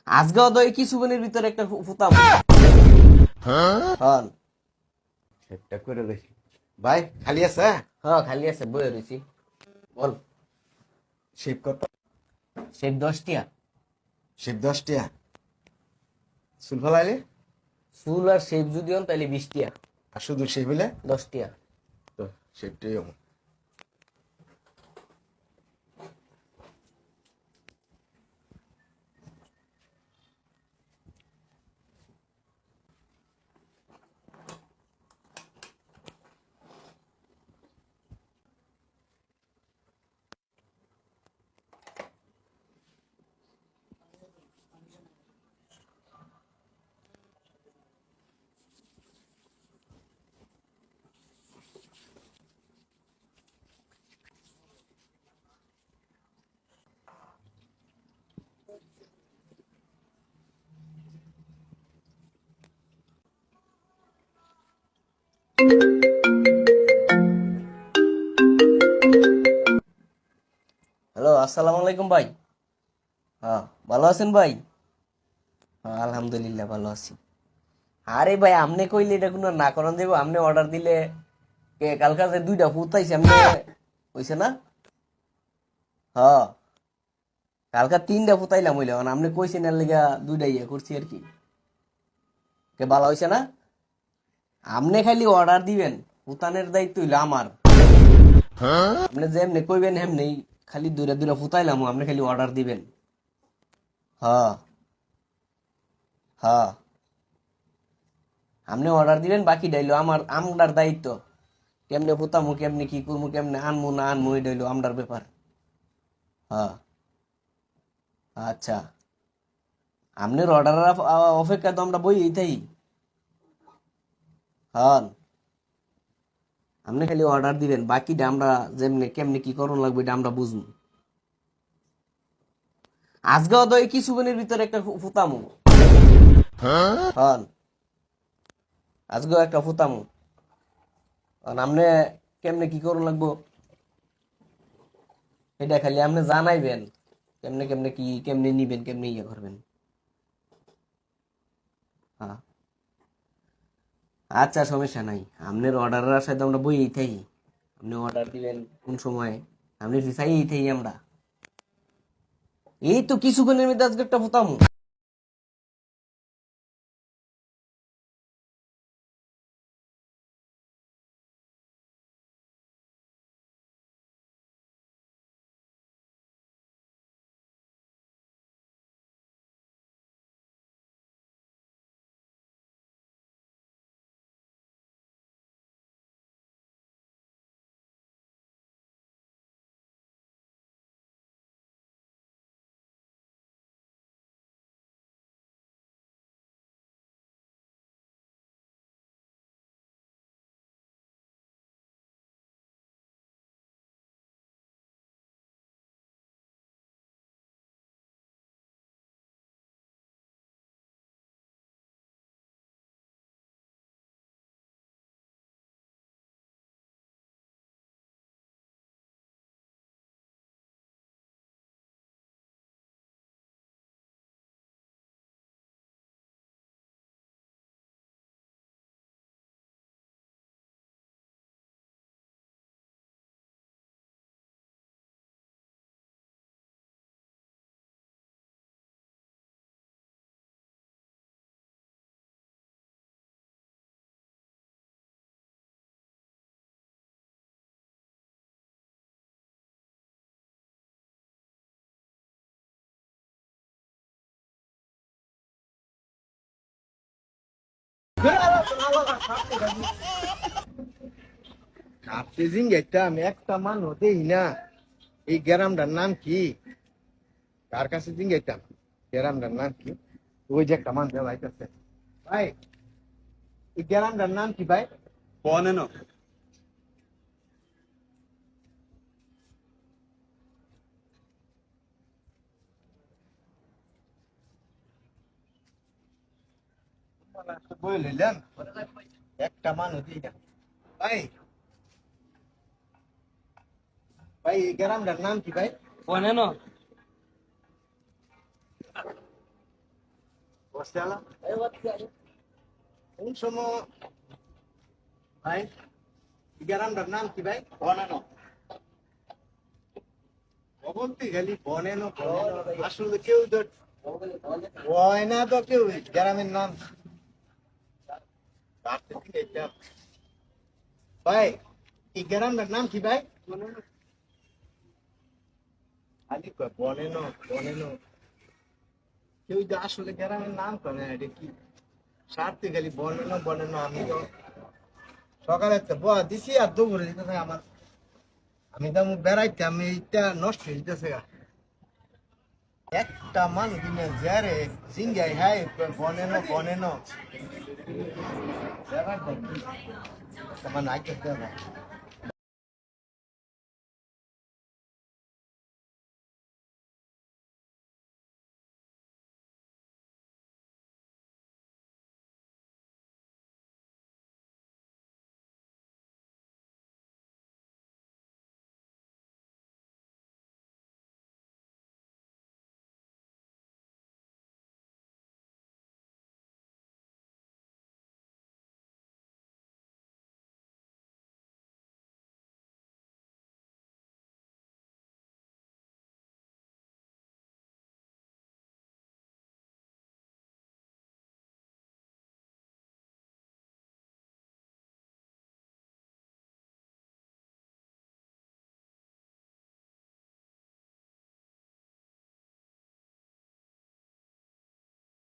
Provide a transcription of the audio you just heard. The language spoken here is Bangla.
আজকেও তো এই কিছুক্ষণের ভিতরে একটা ফুতাম। হন। সেটটা করে দেখি। ভাই খালি আছে? হ্যাঁ খালি আছে, বইয়ে রয়েছি। বল। শিব কত? সেই 10 টিয়া। শিব 10 টিয়া। চুল ফলাইলে? চুল আর শেপ যদি হন তাহলে 20 টিয়া। আর শুধু শিব হইলে? 10 টিয়া। তো শিবটাই আমার। হ্যালো, আসসালামু আলাইকুম ভাই। হ্যাঁ, ভালো আছেন ভাই? হ্যাঁ, আলহামদুলিল্লাহ ভালো আছি। আরে ভাই, আপনি কইলে এটা কোনো না করান দেবো? আপনি অর্ডার দিলে কালকা যে 2টা ফুটাইছে আপনি, হইছে না? হ্যাঁ, কালকা 3টা ফুটাইলাম হইলে, আপনি কইছেন এর লিগা 2টা ইয়ে করছি আর কি। ভালো হইছে না? আপনি খালি অর্ডার দিবেন, ফুটানের দায়িত্ব হইলো আমার। আপনি যেমনি কইবেন হেমনি খালি দূরে দূরে ফুটাইলাম, আপনি খালি অর্ডার দিবেন। হ্যাঁ, হ্যাঁ, আপনি অর্ডার দিবেন, বাকি ডাইলো আমরার দায়িত্ব। কেমনে ফুটামু, কেমনে কি করবো, কেমনে আনমু না আনমু, এটা হইলো আমরার ব্যাপার। হ্যাঁ, আচ্ছা। আপনার অর্ডারের অপেক্ষা তো আমরা বই থাই। হ্যাঁ, আপনি খালি অর্ডার দিবেন, বাকিটা আমরা যেমনি কেমনে কি করুন লাগবে এটা আমরা বুঝবো। আজকেও তো এই কিছুক্ষণের ভিতরে একটা ফুতামু। হ্যাঁ, আজকেও একটা ফুতামু। কারণ আপনি কেমনে কি করুন লাগবো এটা খালি আপনি জানাইবেন। কেমনে কেমনে কি কেমনে নিবেন, কেমনে ইয়ে করবেন। হ্যাঁ, আচ্ছা, সমস্যা নাই। আপনার অর্ডারের আশায় তো আমরা বইয়েই থাই। আপনি অর্ডার দিবেন কোন সময়, আপনি চাইয়েই থাই আমরা। এই তো কিছুক্ষণের মধ্যে আজকে একটা ফুতামু। কাপতে জিঙ্গাইটা আমি একটা মান হতেই না। এই গ্রামটার নাম কি? কার কাছে জিঙ্গাইতাম গ্রামটার নাম কি? ওই যে একটা মান দেওয়া যাইতেছে। ভাই এই গ্রামটার নাম কি ভাই? বনেন বই লইলাম একটা মান হতেই না। ভাই ভাই এই গ্রামটার নাম কি ভাই? বনেন। বসতে আলা কোন সময় ভাই এই গ্রামটার নাম কি ভাই? বনানো। অবন্তি খালি বনেনো বনেনো। আসলে কেউ তো হয় না, তো কেউ গ্রামের নাম কাটতে দিকে এটা। ভাই এই গ্রামটার নাম কি ভাই? খালি কয় বনেনো বনেনো। কেউ যে আসলে গ্রামের নাম করে এটা কি সারতে খালি বনেনো বনেনো। আমি তো সকালে তো বয়া দিছি আর দুপুরে দিতেছে আমার। আমি তো বেড়াইতে আমি এইটা নষ্ট হয়ে যেতেছে গা। একটা মানুষ দিনে যারে জিঙ্গাই হাই বনেনো বনেনো। আমার নাই করতে না।